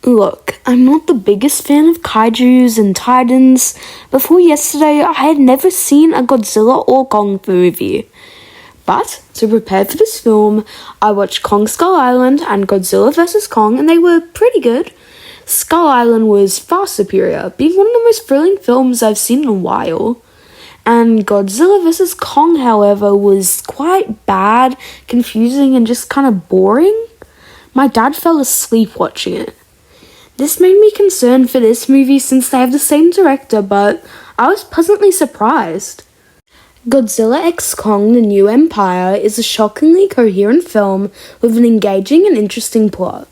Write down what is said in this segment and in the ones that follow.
Look, I'm not the biggest fan of kaijus and titans. Before yesterday, I had never seen a Godzilla or Kong movie. But, to prepare for this film, I watched Kong Skull Island and Godzilla vs. Kong, and they were pretty good. Skull Island was far superior, being one of the most thrilling films I've seen in a while. And Godzilla vs. Kong, however, was quite bad, confusing, and just kind of boring. My dad fell asleep watching it. This made me concerned for this movie since they have the same director, but I was pleasantly surprised. Godzilla x Kong: The New Empire is a shockingly coherent film with an engaging and interesting plot.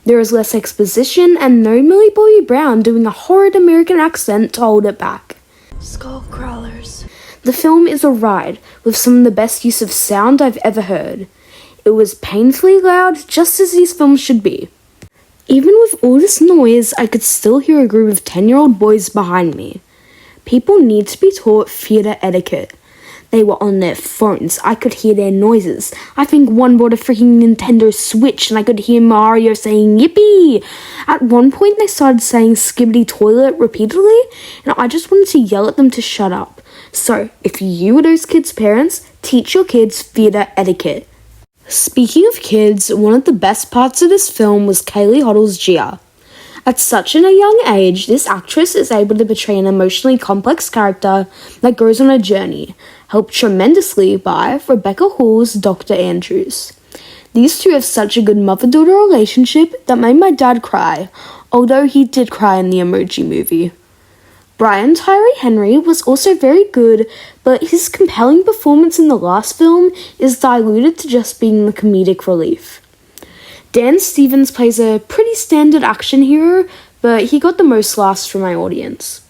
There is less exposition and no Millie Bobby Brown doing a horrid American accent to hold it back. Skull crawlers. The film is a ride with some of the best use of sound I've ever heard. It was painfully loud, just as these films should be. Even with all this noise, I could still hear a group of 10-year-old boys behind me. People need to be taught theatre etiquette. They were on their phones. I could hear their noises. I think one bought a freaking Nintendo Switch and I could hear Mario saying yippee. At one point they started saying skibbity toilet repeatedly and I just wanted to yell at them to shut up. So, if you were those kids' parents, teach your kids theatre etiquette. Speaking of kids, one of the best parts of this film was Kaylee Hoddle's Gia. At such a young age, this actress is able to portray an emotionally complex character that goes on a journey, helped tremendously by Rebecca Hall's Dr. Andrews. These two have such a good mother-daughter relationship that made my dad cry, although he did cry in the Emoji Movie. Brian Tyree Henry was also very good, but his compelling performance in the last film is diluted to just being the comedic relief. Dan Stevens plays a pretty standard action hero, but he got the most laughs from my audience.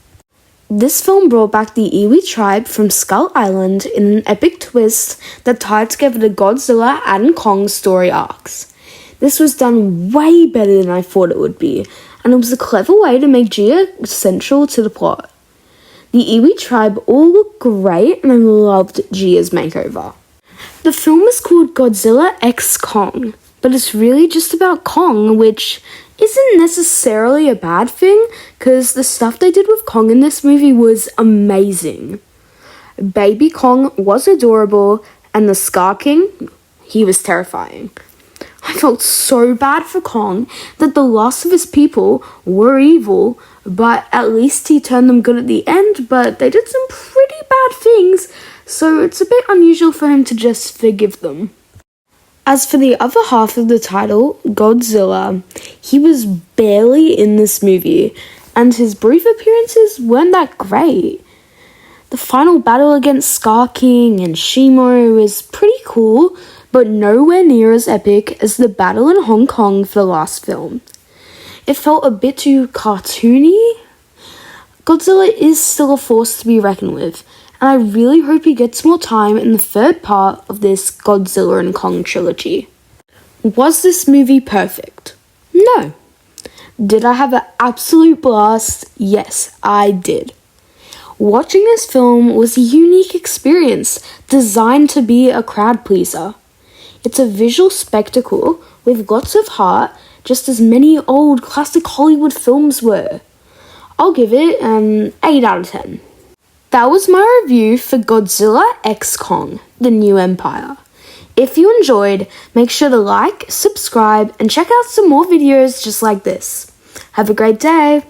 This film brought back the Iwi Tribe from Skull Island in an epic twist that tied together the Godzilla and Kong story arcs. This was done way better than I thought it would be, and it was a clever way to make Gia central to the plot. The Iwi Tribe all looked great, and I loved Gia's makeover. The film is called Godzilla x Kong, but it's really just about Kong, which isn't necessarily a bad thing, because the stuff they did with Kong in this movie was amazing. Baby Kong was adorable, and the Scar King, he was terrifying. I felt so bad for Kong that the last of his people were evil, but at least he turned them good at the end, but they did some pretty bad things, so it's a bit unusual for him to just forgive them. As for the other half of the title, Godzilla, he was barely in this movie, and his brief appearances weren't that great. The final battle against Scar King and Shimo was pretty cool, but nowhere near as epic as the battle in Hong Kong for the last film. It felt a bit too cartoony. Godzilla is still a force to be reckoned with, and I really hope he gets more time in the third part of this Godzilla and Kong trilogy. Was this movie perfect? No. Did I have an absolute blast? Yes, I did. Watching this film was a unique experience designed to be a crowd pleaser. It's a visual spectacle with lots of heart, just as many old classic Hollywood films were. I'll give it an 8 out of 10. That was my review for Godzilla x Kong: The New Empire. If you enjoyed, make sure to like, subscribe, and check out some more videos just like this. Have a great day!